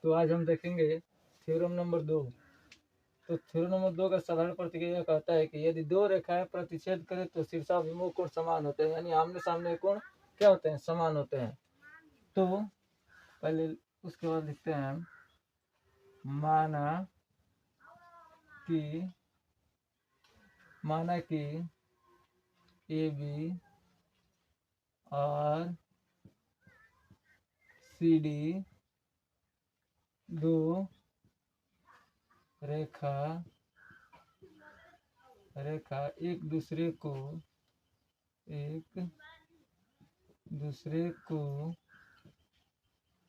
तो आज हम देखेंगे थ्योरम नंबर 2। तो थ्योरम नंबर 2 का साधारण प्रतिक्रिया कहता है कि यदि दो रेखाएं प्रतिच्छेद करें तो शीर्षाभिमुख कोण समान होते हैं, यानी आमने सामने कोण क्या होते हैं, समान होते हैं। तो पहले उसके बाद लिखते हैं माना कि ए बी और सी डी दो रेखा एक दूसरे को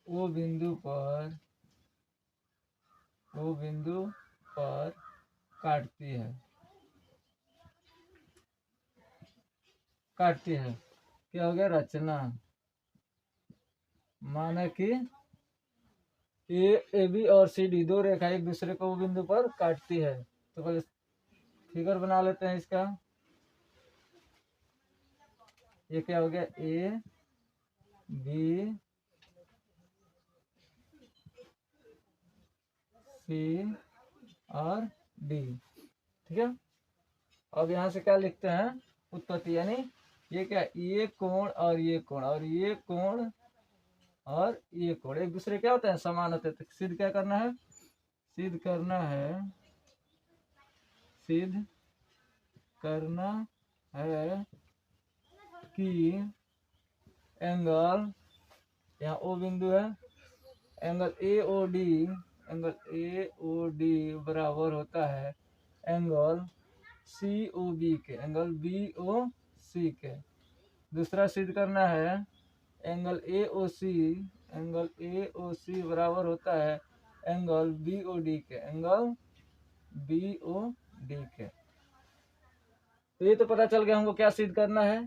वो बिंदु पर काटती है। क्या हो गया रचना। माना कि ए बी और सी डी दो रेखा एक दूसरे को वो बिंदु पर काटती है। तो पहले फिगर बना लेते हैं इसका। ये क्या हो गया, ए बी सी और डी, ठीक है। अब यहाँ से क्या लिखते हैं, उत्पत्ति, यानी ये क्या, ये कोण और ये कोण और ये कोण और ये कोण एक दूसरे क्या होते हैं, समान होते हैं। तो सिद्ध क्या करना है, सिद्ध करना है कि एंगल, यहाँ ओ बिंदु है, एंगल ए ओ डी बराबर होता है एंगल सी ओ बी के, एंगल बी ओ सी के। दूसरा सिद्ध करना है एंगल ए ओ सी बराबर होता है एंगल बी ओ डी के, एंगल बी ओ डी के। तो ये तो पता चल गया हमको क्या सिद्ध करना है।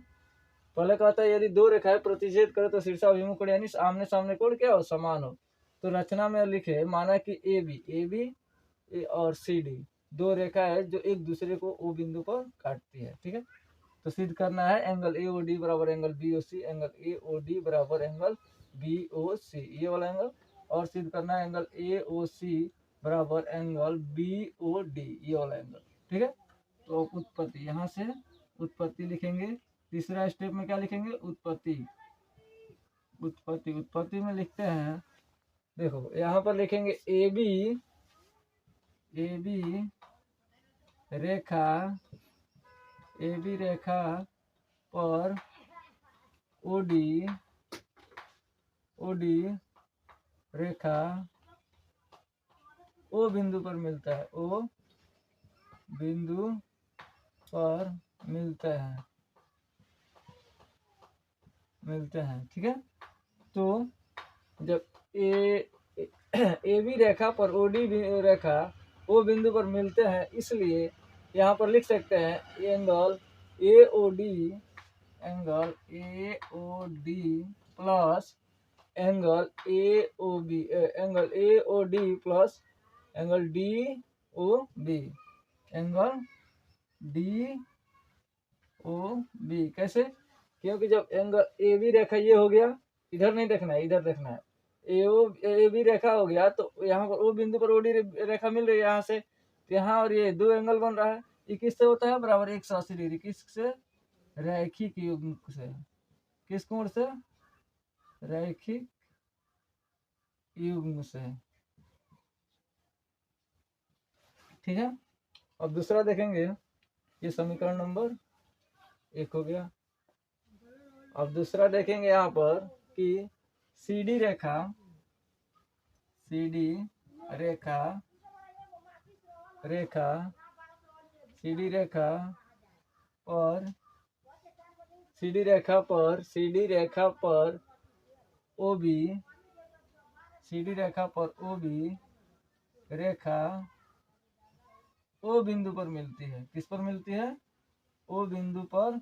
पहले कहता है यदि दो रेखाएं प्रतिच्छेद करे तो शीर्षाभिमुख कोण यानी आमने सामने कोण क्या हो, समान हो। तो रचना में लिखे माना कि ए बी और सी डी दो रेखा है जो एक दूसरे को ओ बिंदु पर काटती है, ठीक है। तो सिद्ध करना है एंगल ए ओ डी बराबर angle B O C, angle A O D बराबर एंगल बी ओ सी, ये वाला एंगल। और सिद्ध करना है एंगल ए ओ सी बराबर एंगल बी ओ डी, ये वाला एंगल, ठीक है। तो उत्पत्ति, यहाँ से उत्पत्ति लिखेंगे। तीसरा स्टेप में क्या लिखेंगे, उत्पत्ति में लिखते हैं, देखो यहाँ पर लिखेंगे ए बी रेखा पर ओ डी रेखा ओ बिंदु पर मिलता है, ओ बिंदु पर मिलते हैं, ठीक है। तो जब ए बी रेखा पर ओ डी रेखा ओ बिंदु पर मिलते हैं, इसलिए यहाँ पर लिख सकते हैं angle A O D plus angle A O D plus angle D O B, angle D O B. कैसे, क्योंकि जब एंगल ए बी रेखा ये हो गया, इधर नहीं देखना है, इधर देखना है। ए बी रेखा हो गया तो यहाँ पर ओ बिंदु पर ओ डी रेखा मिल रही है यहाँ से, तो यहाँ और ये दो एंगल बन रहा है। ये किससे होता है, बराबर 180 डिग्री, किससे, रैखिक युग्म से। किस कोण से, रैखिक युग्म से, ठीक है। अब दूसरा देखेंगे, ये समीकरण नंबर 1 हो गया। अब दूसरा देखेंगे यहाँ पर कि सी डी रेखा पर ओ बी रेखा ओ बिंदु पर मिलती है। किस पर मिलती है, ओ बिंदु पर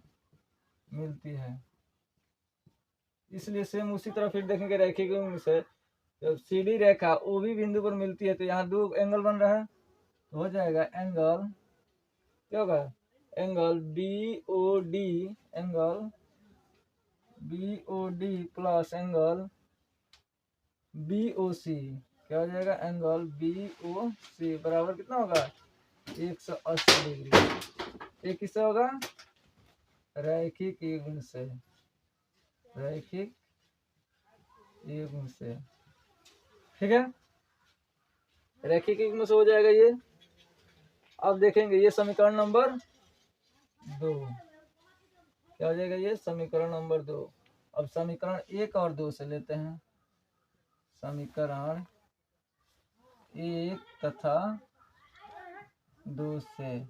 मिलती है। इसलिए सेम उसी तरह फिर देखेंगे रैखिक युग्म से, जब सी डी रेखा ओ बी बिंदु पर मिलती है तो यहाँ दो एंगल बन रहा है, तो हो जाएगा एंगल क्या होगा, angle B O D plus angle B O C, क्या हो जाएगा, एंगल BOC बराबर कितना होगा, 180 डिग्री। ये किससे होगा, रैखिक युग्म से, रैखिक युग्म से। ठीक है, रैखिक युग्म से हो जाएगा ये। अब देखेंगे ये समीकरण नंबर 2, क्या हो जाएगा ये समीकरण नंबर 2। अब समीकरण 1 और 2 से लेते हैं, समीकरण 1 तथा 2 से,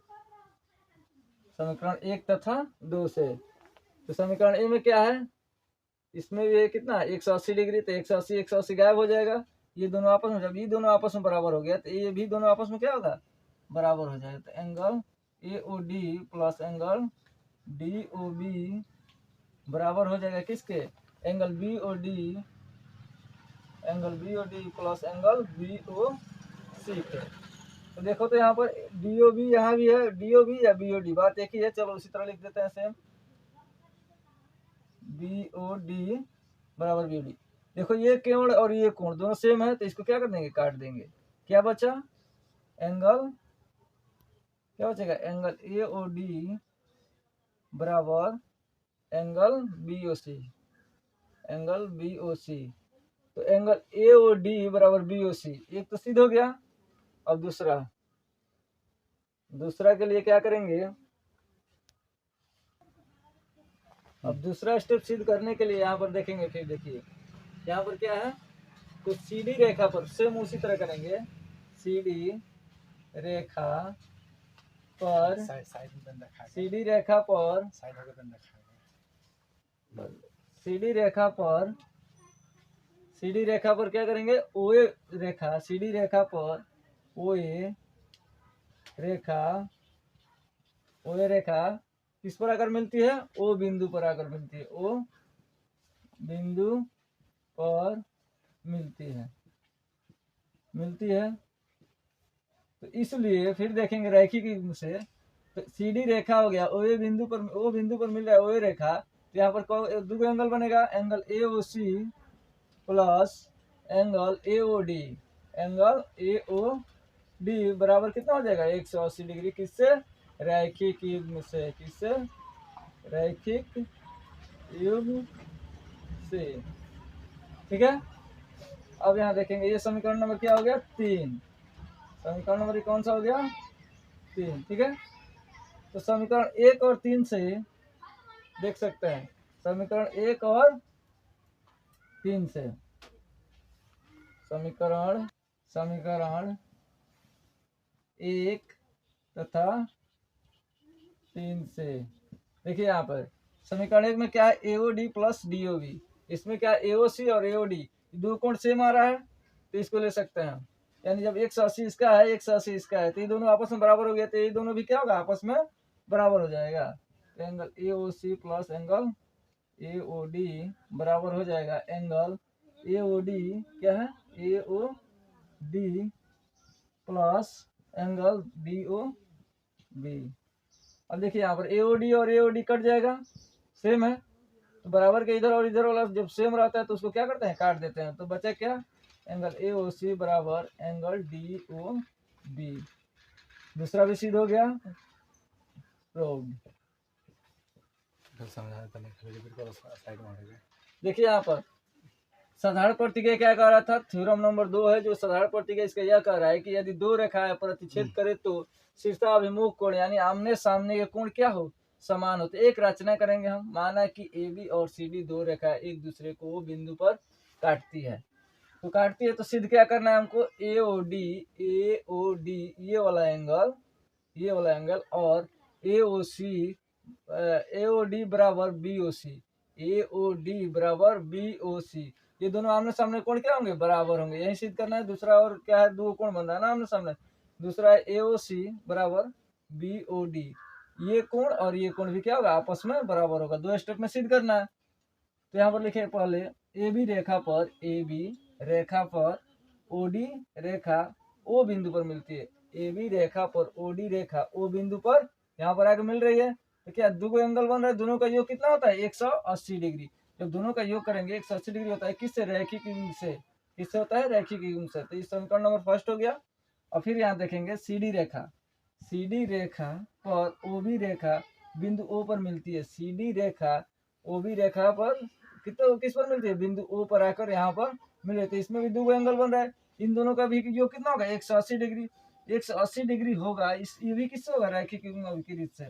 समीकरण 1 तथा 2 से। तो समीकरण ए में क्या है, इसमें भी कितना 180 डिग्री, तो 180 180 गायब हो जाएगा। ये दोनों आपस में, जब ये दोनों आपस में बराबर हो गया तो ये भी दोनों आपस में क्या होगा, बराबर हो जाएगा। तो angle AOD plus angle DOB बराबर हो जाएगा किसके, angle BOD, angle BOD plus angle BOC के। तो देखो तो यहाँ पर DOB यहाँ भी है, DOB या BOD बात एक ही है। चलो उसी तरह लिख देते हैं सेम, BOD बराबर BOD। देखो ये कोण और ये कोण दोनों सेम है, तो इसको क्या कर देंगे, काट देंगे। क्या बचा, एंगल क्या बचेगा, एंगल AOD बराबर एंगल BOC, एंगल BOC। तो एंगल AOD बराबर BOC एक तो सिद्ध हो गया। अब दूसरा के लिए क्या करेंगे, अब दूसरा स्टेप सिद्ध करने के लिए यहाँ पर देखेंगे। फिर देखिए यहाँ पर क्या है, तो CD रेखा पर सेम उसी तरह करेंगे। CD रेखा पर, CD रेखा पर, CD रेखा पर, CD रेखा पर क्या करेंगे, OA रेखा, CD रेखा पर OA रेखा, OA रेखा किस पर आकर मिलती है, O बिंदु पर आकर मिलती है, O बिंदु पर मिलती है। तो इसलिए फिर देखेंगे रैखिक युग्म से, तो CD रेखा हो गया, O बिंदु पर मिल रहा है OA रेखा, तो यहाँ पर दो एंगल बनेगा, angle AOC plus angle AOD, angle AOD बराबर कितना हो जाएगा, 180 डिग्री। किससे, रैखिक युग्म से, किससे, रैखिक युग्म से। ठीक है, अब यहाँ देखेंगे ये समीकरण नंबर क्या हो गया, 3। समीकरण नंबर कौन सा हो गया, 3। ठीक है, तो समीकरण 1 और 3 से देख सकते हैं, समीकरण 1 और 3 से, समीकरण 1 तथा 3 से। देखिए यहाँ पर समीकरण 1 में क्या है, AOD प्लस DOB, इसमें क्या है AOC और AOD दो कोण सेम आ रहा है, तो इसको ले सकते हैं। यानी जब 180 इसका है 180 इसका है, तो ये दोनों आपस में बराबर हो गया, तो ये दोनों भी क्या होगा, आपस में बराबर हो जाएगा। तो angle AOC plus angle AOD बराबर हो जाएगा एंगल AOD, क्या है AOD प्लस एंगल DOB। अब देखिए यहाँ पर AOD और AOD कट जाएगा, सेम है, तो बराबर के इधर और इधर वाला जब सेम रहता है तो उसको क्या करते हैं, काट देते हैं। तो बचा क्या, एंगल AOC बराबर एंगल DOB। दूसरा भी सिद्ध हो गया, देखिए यहाँ पर साधारण प्रतिक्रिया क्या कह रहा था, थ्योरम नंबर 2 है जो साधारण प्रतिक्रिया, इसका यह कह रहा है कि यदि दो रेखाएं प्रतिच्छेद करे तो शीर्षाभिमुख कोण यानी आमने सामने के कोण क्या हो, समान हो। तो एक रचना करेंगे हम, माना कि AB और CD दो रेखाएं एक दूसरे को बिंदु पर काटती है, तो काटती है तो सिद्ध क्या करना है हमको, AOD ये वाला एंगल और AOD बराबर BOC, ये दोनों आमने सामने कोण क्या होंगे, बराबर होंगे। यही सिद्ध करना है। दूसरा और क्या है, दो कोण बन रहा है ना आमने सामने, दूसरा है AOC बराबर BOD, ये कोण और ये कोण भी क्या होगा, आपस में बराबर होगा। दो स्टेप में सिद्ध करना है। तो यहाँ पर लिखे पहले AB रेखा पर OD रेखा O बिंदु पर मिलती है, AB रेखा पर OD रेखा O बिंदु पर यहाँ पर आगे मिल रही है। तो क्या दो एंगल बन रहा है, दोनों का योग कितना होता है, 180 डिग्री। जब दोनों का योग करेंगे 180 डिग्री होता है, किससे, रैखिक युग्म से। किससे होता है, रैखिक युग्म से। तो इस समीकरण नंबर फर्स्ट हो गया। और फिर यहाँ देखेंगे सीडी रेखा, सीडी रेखा पर ओबी रेखा बिंदु ओ पर मिलती है। सीडी रेखा ओबी रेखा पर किस पर मिलती है, बिंदु ओ पर आकर यहाँ पर मिले। तो इसमें भी दो एंगल बन रहा है, इन दोनों का भी योग कितना होगा, 180 डिग्री। 180 डिग्री होगा, इस ये भी किससे होगा, रैखिक युग्म अभिक्रिय से।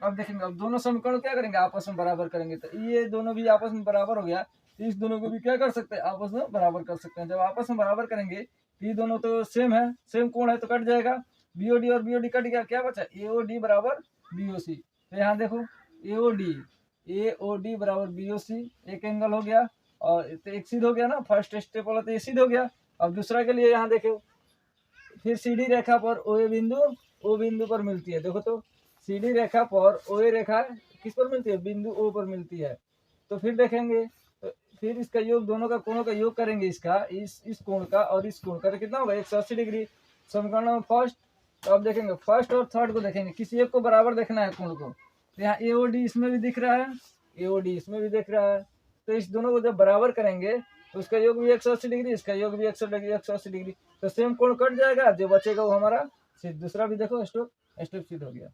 अब देखेंगे, अब दोनों समीकरण क्या करेंगे, आपस में बराबर करेंगे। तो ये दोनों भी आपस में बराबर हो गया, तो इस दोनों को भी क्या कर सकते हैं, आपस में बराबर कर सकते हैं। जब आपस में बराबर करेंगे तो ये दोनों तो सेम है, सेम कोण है, तो कट जाएगा। बीओडी और बीओडी कट गया, क्या बचा, एओडी बराबर बीओसी। तो यहाँ देखो एओडी बराबर बीओसी, एक एंगल हो गया। और तो एक सीध हो गया ना, फर्स्ट स्टेप वाला तो ये सीध हो गया। अब दूसरा के लिए यहाँ देखो, फिर सीडी रेखा पर ओ बिंदु पर मिलती है। देखो तो सीडी रेखा पर ओ रेखा किस पर मिलती है, बिंदु ओ पर मिलती है। तो फिर देखेंगे, तो फिर इसका योग, दोनों का कोणों का योग करेंगे, इसका इस कोण का और इस कोण का, तो कितना होगा, 180 डिग्री। समीकरण नंबर फर्स्ट। तो अब देखेंगे फर्स्ट और थर्ड को देखेंगे, किसी एक को बराबर देखना है कोण को। तो यहाँ एओडी इसमें भी दिख रहा है, एओडी इसमें भी दिख रहा है। तो इस दोनों को जब बराबर करेंगे तो उसका योग भी 180 डिग्री, इसका योग भी 180 डिग्री। तो सेम कोण कट जाएगा, जो बचेगा वो हमारा सिद्ध। दूसरा भी देखो, स्टेप सिद्ध हो गया।